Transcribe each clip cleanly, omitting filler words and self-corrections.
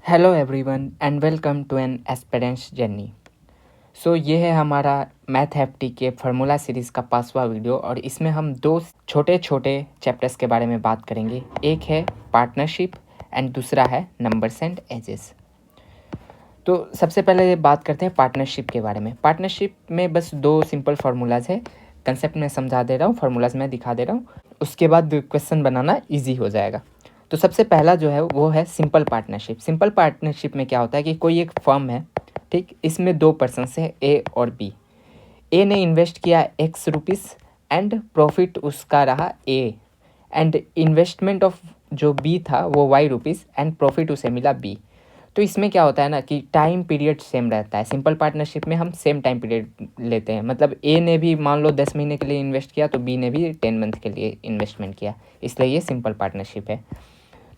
Hello everyone and welcome to an aspirants journey. So ये है हमारा मैथ एफटी के फार्मूला सीरीज़ का 5वां वीडियो और इसमें हम दो छोटे छोटे चैप्टर्स के बारे में बात करेंगे। एक है पार्टनरशिप एंड दूसरा है नंबर्स एंड एजेस। तो सबसे पहले बात करते हैं पार्टनरशिप के बारे में। पार्टनरशिप में बस दो सिंपल फार्मूलाज है, कंसेप्ट में समझा दे रहा हूँ, फार्मूलाज में दिखा दे रहा हूँ, उसके बाद क्वेश्चन बनाना ईजी हो जाएगा। तो सबसे पहला जो है वो है सिंपल पार्टनरशिप। सिंपल पार्टनरशिप में क्या होता है कि कोई एक फर्म है, ठीक, इसमें दो पर्सन्स हैं ए और बी। ए ने इन्वेस्ट किया एक्स रुपीज़ एंड प्रॉफिट उसका रहा ए, एंड इन्वेस्टमेंट ऑफ जो बी था वो वाई रुपीज़ एंड प्रॉफिट उसे मिला बी। तो इसमें क्या होता है ना कि टाइम पीरियड सेम रहता है। सिंपल पार्टनरशिप में हम सेम टाइम पीरियड लेते हैं, मतलब ए ने भी मान लो 10 महीने के लिए इन्वेस्ट किया तो बी ने भी 10 मंथ के लिए इन्वेस्टमेंट किया, इसलिए ये सिंपल पार्टनरशिप है।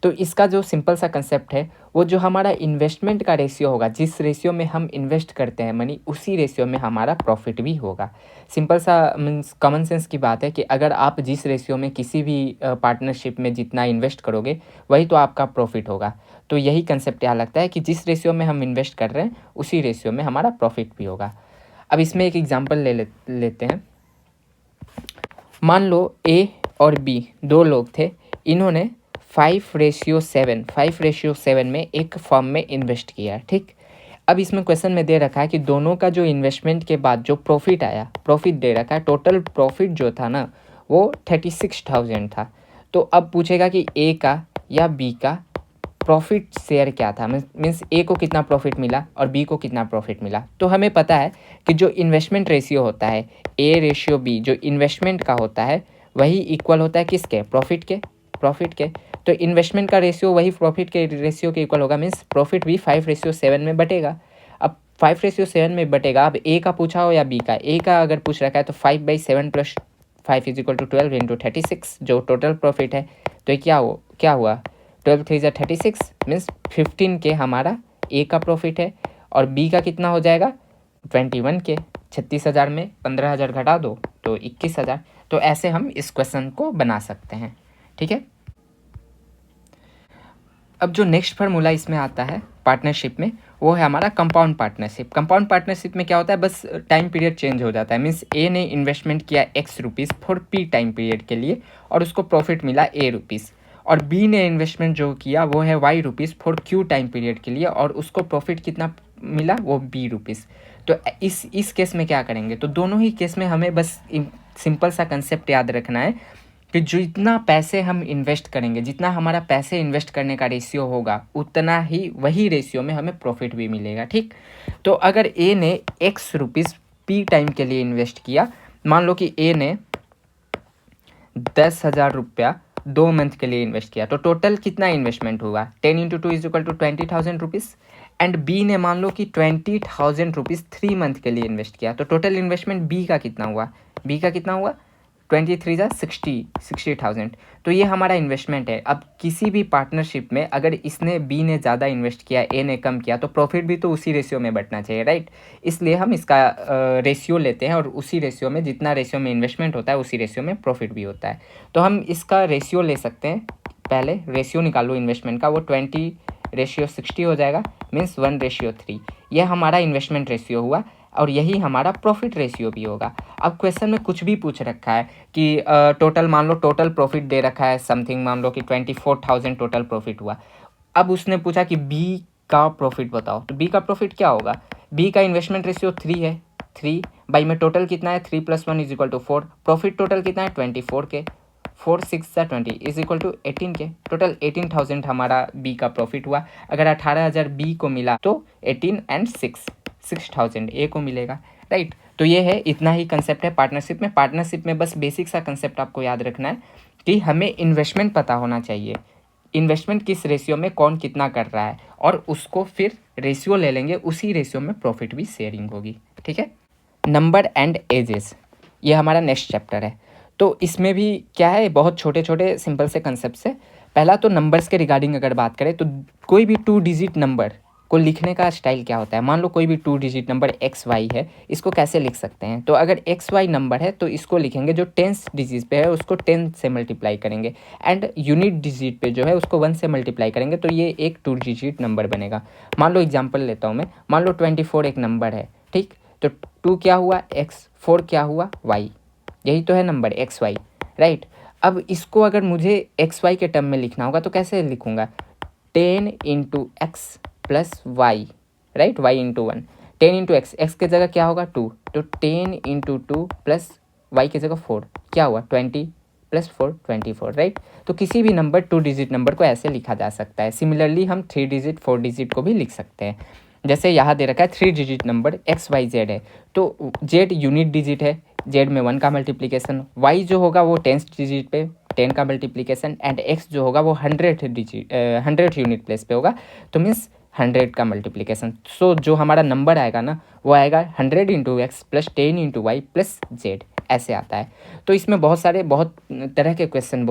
तो इसका जो सिंपल सा कंसेप्ट है वो जो हमारा इन्वेस्टमेंट का रेशियो होगा, जिस रेशियो में हम इन्वेस्ट करते हैं मनी, उसी रेशियो में हमारा प्रॉफिट भी होगा। सिंपल सा मीन्स कॉमन सेंस की बात है कि अगर आप जिस रेशियो में किसी भी पार्टनरशिप में जितना इन्वेस्ट करोगे वही तो आपका प्रॉफिट होगा। तो यही कंसेप्ट यहाँ लगता है कि जिस रेशियो में हम इन्वेस्ट कर रहे हैं उसी रेशियो में हमारा प्रॉफिट भी होगा। अब इसमें एक एग्जाम्पल लेते हैं। मान लो ए और बी दो लोग थे, इन्होंने 5:7 में एक फर्म में इन्वेस्ट किया, ठीक। अब इसमें क्वेश्चन में दे रखा है कि दोनों का जो इन्वेस्टमेंट के बाद जो प्रॉफिट आया, प्रॉफिट दे रखा है, टोटल प्रॉफिट जो था ना वो 36,000 था। तो अब पूछेगा कि ए का या बी का प्रॉफिट शेयर क्या था, मीन्स ए को कितना प्रॉफिट मिला और बी को कितना प्रॉफिट मिला। तो हमें पता है कि जो इन्वेस्टमेंट रेशियो होता है ए रेशियो बी, जो इन्वेस्टमेंट का होता है वही इक्वल होता है किसके, प्रॉफिट के। तो इन्वेस्टमेंट का रेशियो वही प्रॉफिट के रेशियो के इक्वल होगा, मीन्स प्रॉफिट भी 5:7 में बटेगा। अब 5:7 में बटेगा, अब ए का पूछा हो या बी का। ए का अगर पूछ रखा है तो 5/7 + 5 = 12 × 36 जो टोटल प्रॉफिट है। तो ये क्या हुआ 12 3 = 36 मीन्स 15 के हमारा ए का प्रॉफिट है, और बी का कितना हो जाएगा 21 के। 36,000 में 15,000 घटा दो तो 21,000। तो ऐसे हम इस क्वेश्चन को बना सकते हैं, ठीक है। अब जो नेक्स्ट फार्मूला इसमें आता है पार्टनरशिप में वो है हमारा कंपाउंड पार्टनरशिप। कंपाउंड पार्टनरशिप में क्या होता है, बस टाइम पीरियड चेंज हो जाता है। मीन्स ए ने इन्वेस्टमेंट किया X rupees for P time period के लिए और उसको प्रॉफिट मिला ए रुपीज़, और बी ने इन्वेस्टमेंट जो किया वो है Y rupees for Q time period के लिए और उसको प्रॉफिट कितना मिला वो बी रुपीज़। तो इस केस में क्या करेंगे, तो दोनों ही केस में हमें बस सिंपल सा कंसेप्ट याद रखना है कि जितना पैसे हम इन्वेस्ट करेंगे, जितना हमारा पैसे इन्वेस्ट करने का रेशियो होगा उतना ही वही रेशियो में हमें प्रॉफिट भी मिलेगा, ठीक। तो अगर ए ने एक्स रुपीज़ पी टाइम के लिए इन्वेस्ट किया, मान लो कि ए ने 10,000 रुपया 2 मंथ के लिए इन्वेस्ट किया, तो टोटल कितना इन्वेस्टमेंट होगा 10 × 2 = 20,000 रुपीज़। एंड बी ने मान लो कि 20,000 रुपीज़ 3 मंथ के लिए इन्वेस्ट किया, तो टोटल इन्वेस्टमेंट बी का कितना हुआ 23 × 60,000। तो ये हमारा इन्वेस्टमेंट है। अब किसी भी पार्टनरशिप में अगर इसने बी ने ज़्यादा इन्वेस्ट किया ए ने कम किया तो प्रॉफिट भी तो उसी रेशियो में बंटना चाहिए, राइट। इसलिए हम इसका रेशियो लेते हैं और उसी रेशियो में, जितना रेशियो में इन्वेस्टमेंट होता है उसी रेशियो में प्रॉफिट भी होता है। तो हम इसका रेशियो ले सकते हैं। पहले रेशियो निकालो इन्वेस्टमेंट का, वो 20:60 हो जाएगा, मीन्स 1:3। यह हमारा इन्वेस्टमेंट रेशियो हुआ और यही हमारा प्रॉफिट रेशियो भी होगा। अब क्वेश्चन में कुछ भी पूछ रखा है कि टोटल, मान लो टोटल प्रॉफिट दे रखा है समथिंग, मान लो कि 24,000 टोटल प्रॉफिट हुआ। अब उसने पूछा कि बी का प्रॉफिट बताओ, तो बी का प्रॉफिट क्या होगा, बी का इन्वेस्टमेंट रेशियो 3 है, 3 बाई में टोटल कितना है 3 + 1 = 4, प्रॉफिट टोटल कितना है 24 के, 4 6 20 = 18 के। टोटल 18,000 हमारा बी का प्रॉफिट हुआ। अगर 18,000 बी को मिला तो 18 एंड 6,000 ए को मिलेगा, राइट। तो ये है, इतना ही कंसेप्ट है पार्टनरशिप में। पार्टनरशिप में बस बेसिक सा कंसेप्ट आपको याद रखना है कि हमें इन्वेस्टमेंट पता होना चाहिए, इन्वेस्टमेंट किस रेशियो में कौन कितना कर रहा है, और उसको फिर रेशियो ले लेंगे, उसी रेशियो में प्रॉफिट भी शेयरिंग होगी, ठीक है। नंबर एंड एजेस, ये हमारा नेक्स्ट चैप्टर है। तो इसमें भी क्या है, बहुत छोटे छोटे सिंपल से कंसेप्ट है। पहला तो नंबर्स के रिगार्डिंग अगर बात करें तो कोई भी 2 डिजिट नंबर को लिखने का स्टाइल क्या होता है। मान लो कोई भी 2 डिजिट नंबर एक्स वाई है, इसको कैसे लिख सकते हैं। तो अगर एक्स वाई नंबर है तो इसको लिखेंगे, जो 10th डिजिट पे है उसको 10 से मल्टीप्लाई करेंगे, एंड यूनिट डिजिट पे जो है उसको 1 से मल्टीप्लाई करेंगे, तो ये एक 2 डिजिट नंबर बनेगा। मान लो एग्जाम्पल लेता हूँ मैं, मान लो 24 एक नंबर है, ठीक। तो 2 क्या हुआ एक्स, 4 क्या हुआ वाई, यही तो है नंबर एक्स वाई, राइट। अब इसको अगर मुझे एक्स वाई के टर्म में लिखना होगा तो कैसे लिखूंगा, 10 into X plus Y, right, Y into 1, 10 into X, X की जगह क्या होगा 2, तो 10 इंटू 2 प्लस वाई की जगह 4, क्या हुआ 20 प्लस 4 24, राइट। तो किसी भी नंबर 2 डिजिट नंबर को ऐसे लिखा जा सकता है। सिमिलरली हम 3 डिजिट 4 डिजिट को भी लिख सकते हैं। जैसे यहाँ दे रखा है 3 digit number X Y Z है, तो जेड यूनिट डिजिट है, जेड में 1 का मल्टीप्लिकेशन, वाई जो होगा वो 10th डिजिट पे 10 का मल्टीप्लिकेशन, एंड एक्स जो होगा वो 100 यूनिट प्लेस पे होगा, तो मीन्स 100 का मल्टीप्लिकेशन। सो जो हमारा नंबर आएगा ना वो आएगा 100 into X plus 10 into Y plus Z, ऐसे आता है। तो इसमें बहुत तरह के क्वेश्चन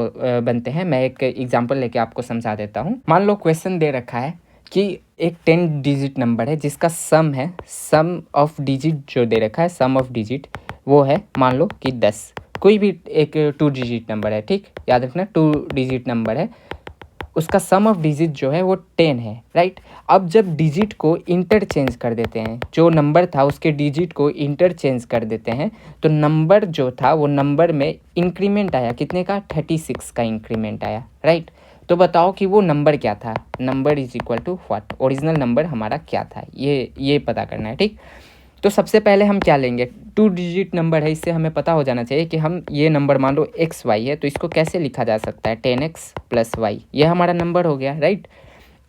बनते हैं। मैं एक एग्जांपल लेके आपको समझा देता हूँ। मान लो क्वेश्चन दे रखा है कि एक 10 डिजिट नंबर है जिसका सम है, सम ऑफ डिजिट जो दे रखा है, सम ऑफ डिजिट वो है मान लो कि 10, कोई भी एक 2 डिजिट नंबर है, ठीक, याद रखना 2 डिजिट नंबर है, उसका सम ऑफ डिजिट जो है वो 10 है, राइट। अब जब डिजिट को इंटरचेंज कर देते हैं, जो नंबर था उसके डिजिट को इंटरचेंज कर देते हैं, तो नंबर जो था वो नंबर में इंक्रीमेंट आया, कितने का 36 का इंक्रीमेंट आया, राइट। तो बताओ कि वो नंबर क्या था, number is equal to what, original number हमारा क्या था, ये पता करना है, ठीक। तो सबसे पहले हम क्या लेंगे, 2 डिजिट नंबर है, इससे हमें पता हो जाना चाहिए कि हम ये नंबर मान लो एक्स वाई है, तो इसको कैसे लिखा जा सकता है 10x प्लस वाई, ये हमारा नंबर हो गया, राइट।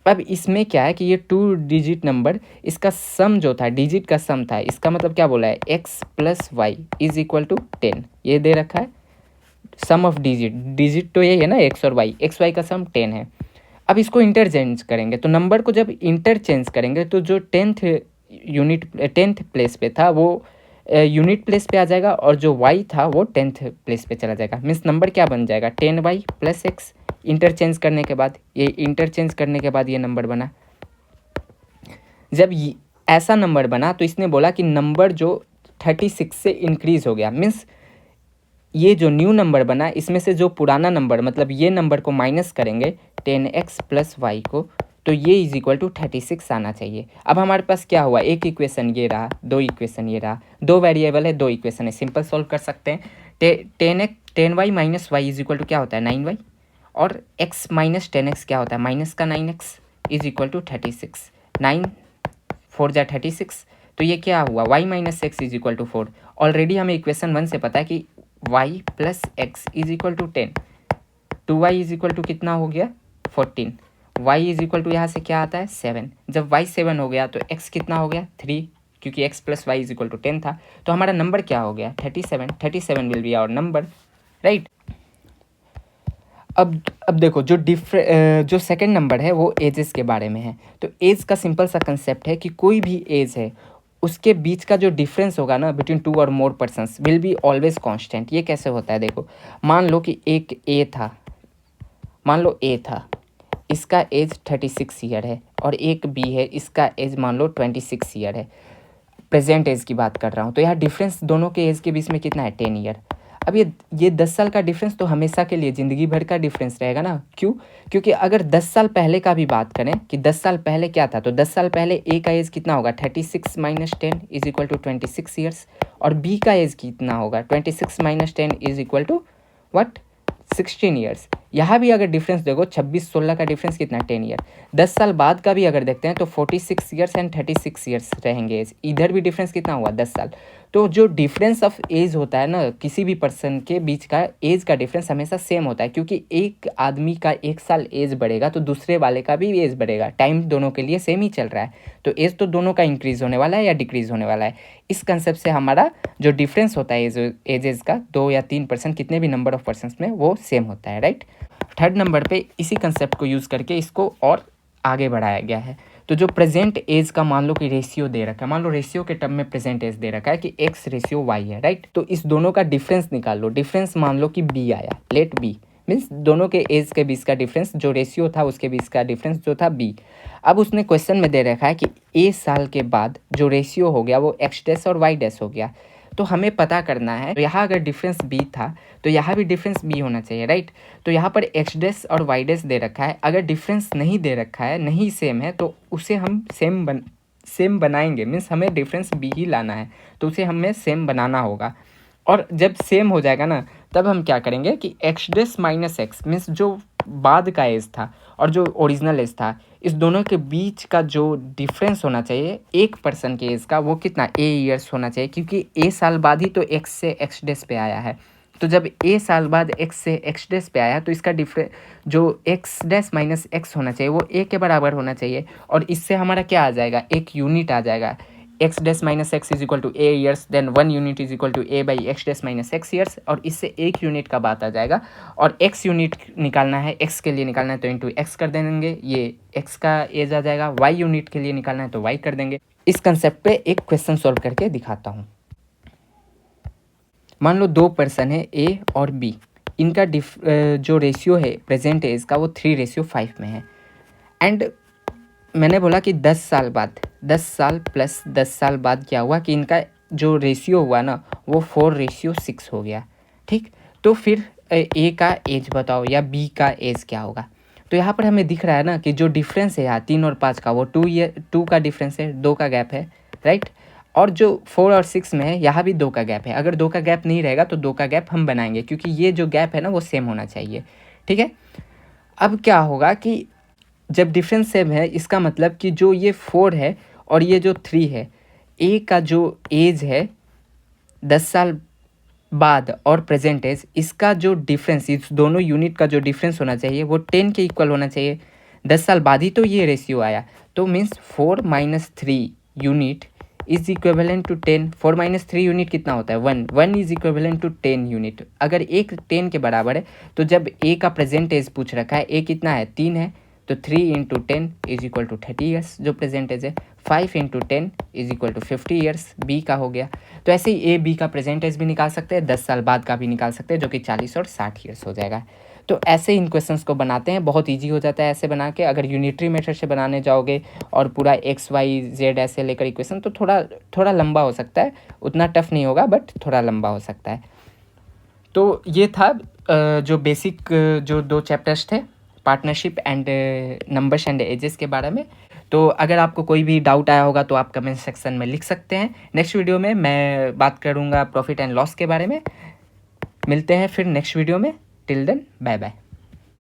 अब इसमें क्या है कि ये 2 डिजिट नंबर, इसका सम जो था, डिजिट का सम था, इसका मतलब क्या बोला है x plus Y is equal to 10, ये दे रखा है सम ऑफ डिजिट, डिजिट तो यही है ना एक्स और वाई, एक्स वाई का सम 10 है। अब इसको इंटरचेंज करेंगे, तो नंबर को जब इंटरचेंज करेंगे तो जो 10th प्लेस पे था वो यूनिट प्लेस पे आ जाएगा, और जो y था वो 10th प्लेस पे चला जाएगा। मीन्स नंबर क्या बन जाएगा 10y प्लस एक्स, इंटरचेंज करने के बाद, ये इंटरचेंज करने के बाद ये नंबर बना। जब ऐसा नंबर बना तो इसने बोला कि नंबर जो 36 से इंक्रीज हो गया, मीन्स ये जो न्यू नंबर बना इसमें से जो पुराना नंबर, मतलब ये नंबर को माइनस करेंगे 10x प्लस वाई को, तो ये इज इक्वल टू 36 आना चाहिए। अब हमारे पास क्या हुआ, एक इक्वेशन ये रहा, 2 इक्वेशन ये रहा, 2 वेरिएबल है 2 इक्वेशन है, सिंपल सॉल्व कर सकते हैं। 10y minus Y is equal to क्या होता है 9y, और x माइनस 10x क्या होता है माइनस का 9x इज इक्वल टू 36, 9 4 जा 36, तो ये क्या हुआ y minus X is equal to 4। Already हमें इक्वेशन 1 से पता है कि y plus X is equal to 10, 2y is equal to कितना हो गया 14, y इज इक्वल टू यहाँ से क्या आता है 7, जब y 7 हो गया तो x कितना हो गया 3, क्योंकि x plus Y is equal to 10 था, तो हमारा नंबर क्या हो गया 37 will be our number, right. अब देखो जो सेकंड नंबर है वो एजेस के बारे में है। तो एज का सिंपल सा कंसेप्ट है कि कोई भी एज है उसके बीच का जो डिफरेंस होगा ना बिटवीन 2 और more persons will be always constant. ये कैसे होता है, देखो मान लो कि एक ए था, मान लो ए था, इसका एज 36 ईयर है, और एक बी है, इसका एज मान लो 26 ईयर है। प्रेजेंट एज की बात कर रहा हूँ, तो यहाँ डिफरेंस दोनों के एज के बीच में कितना है 10 ईयर। अब ये 10 साल का डिफरेंस तो हमेशा के लिए ज़िंदगी भर का डिफरेंस रहेगा ना, क्यों, क्योंकि अगर 10 साल पहले का भी बात करें कि 10 साल पहले क्या था, तो 10 साल पहले ए का एज कितना होगा 36 minus 10 is equal to 26 years, और बी का एज कितना होगा 26 minus 10 is equal to what 16 years. यहाँ भी अगर डिफरेंस देखो 26-16 का डिफरेंस कितना 10 ईयर। 10 साल बाद का भी अगर देखते हैं तो 46 ईयर्स एंड 36 ईयर्स रहेंगे एज, इधर भी डिफरेंस कितना हुआ 10 साल। तो जो डिफरेंस ऑफ एज होता है ना, किसी भी पर्सन के बीच का एज का डिफरेंस हमेशा सेम होता है, क्योंकि एक आदमी का 1 साल एज बढ़ेगा तो दूसरे वाले का भी एज बढ़ेगा, टाइम दोनों के लिए सेम ही चल रहा है, तो एज तो दोनों का इंक्रीज होने वाला है या डिक्रीज होने वाला है। इस कंसेप्ट से हमारा जो डिफरेंस होता है एजेस का 2 या 3% कितने भी नंबर ऑफ पर्सन में वो सेम होता है, राइट। थर्ड नंबर पे इसी कंसेप्ट को यूज़ करके इसको और आगे बढ़ाया गया है। तो जो प्रेजेंट एज का मान लो कि रेशियो दे रखा है, मान लो रेशियो के टर्म में प्रेजेंट एज दे रखा है कि x रेशियो y है, राइट। तो इस दोनों का डिफरेंस निकाल लो, डिफरेंस मान लो कि b आया, लेट b मीन्स दोनों के एज के बीच का डिफरेंस, जो रेशियो था उसके बीच का डिफरेंस जो था बी। अब उसने क्वेश्चन में दे रखा है कि ए साल के बाद जो रेशियो हो गया वो एक्स डैश और वाई डैश हो गया। तो हमें पता करना है, तो यहाँ अगर डिफरेंस बी था तो यहाँ भी डिफरेंस बी होना चाहिए, राइट। तो यहाँ पर एक्स डैश और वाई डैश दे रखा है, अगर डिफरेंस नहीं दे रखा है, नहीं सेम है, तो उसे हम सेम बनाएंगे। मीन्स हमें डिफरेंस बी ही लाना है, तो उसे हमें सेम बनाना होगा। और जब सेम हो जाएगा ना, तब हम क्या करेंगे कि x dash minus x means जो बाद का एज था और जो ओरिजिनल एज था, इस दोनों के बीच का जो डिफरेंस होना चाहिए एक पर्सन के एज का, वो कितना ए ईयर्स होना चाहिए, क्योंकि ए साल बाद ही तो एक्स से एक्स डैश पे आया है। तो जब ए साल बाद एक्स से एक्स डैश पे आया तो इसका जो एक्स डैश माइनस एक्स होना चाहिए वो ए के बराबर होना चाहिए। और इससे हमारा क्या आ जाएगा, एक यूनिट आ जाएगा। X dash minus X is equal to A years, then 1 unit is equal to A by X dash minus X years, और इससे एक यूनिट का बात आ जाएगा। और एक्स यूनिट निकालना है, एक्स के लिए निकालना है तो इंटू एक्स कर देंगे, ये एक्स का एज आ जाएगा। वाई यूनिट के लिए निकालना है तो वाई कर देंगे। इस कंसेप्ट पे एक क्वेश्चन सॉल्व करके दिखाता हूँ। मान लो दो पर्सन है ए और बी, इनका जो रेशियो है प्रेजेंट एज का वो 3:5 में है। एंड मैंने बोला कि 10 साल बाद, 10 साल प्लस 10 साल बाद क्या हुआ कि इनका जो रेशियो हुआ ना वो 4:6 हो गया, ठीक। तो फिर ए का एज बताओ या बी का एज क्या होगा। तो यहाँ पर हमें दिख रहा है ना कि जो डिफरेंस है यहाँ 3 और 5 का वो 2 का डिफरेंस है, 2 का गैप है, राइट। और जो 4 और 6 में है यहाँ भी 2 का गैप है। अगर 2 का गैप नहीं रहेगा तो 2 का गैप हम बनाएंगे, क्योंकि ये जो गैप है ना वो सेम होना चाहिए, ठीक है। अब क्या होगा कि जब डिफरेंस सेम है, इसका मतलब कि जो ये 4 है और ये जो 3 है, ए का जो एज है 10 साल बाद और प्रेजेंट एज, इसका जो डिफरेंस, इस दोनों यूनिट का जो डिफरेंस होना चाहिए वो 10 के इक्वल होना चाहिए। 10 साल बाद ही तो ये रेशियो आया, तो means 4 - 3 unit is equivalent to 10। 4 - 3 unit कितना होता है, 1। 1 इज इक्विवेलेंट टू 10 यूनिट। अगर एक 10 के बराबर है तो जब ए का प्रेजेंट एज पूछ रखा है, ए कितना है 3 है, तो 3 × 10 इज इक्वल टू 30 ईयर्स जो प्रेजेंट एज है। 5 × 10 is equal to 50 years B का हो गया। तो ऐसे ही ए बी का प्रेजेंट एज भी निकाल सकते हैं, 10 साल बाद का भी निकाल सकते हैं, जो कि 40 और 60 ईयर्स हो जाएगा। तो ऐसे इन क्वेश्चंस को बनाते हैं, बहुत इजी हो जाता है ऐसे बना के। अगर यूनिटरी मेथड से बनाने जाओगे और पूरा एक्स वाई जेड ऐसे लेकर इक्वेशन, तो थोड़ा लंबा हो सकता है, उतना टफ नहीं होगा बट थोड़ा लंबा हो सकता है। तो ये था जो बेसिक जो 2 चैप्टर्स थे, partnership and numbers and ages के बारे में। तो अगर आपको कोई भी डाउट आया होगा तो आप कमेंट सेक्शन में लिख सकते हैं। नेक्स्ट वीडियो में मैं बात करूँगा प्रॉफिट एंड लॉस के बारे में। मिलते हैं फिर नेक्स्ट वीडियो में। Till then bye bye.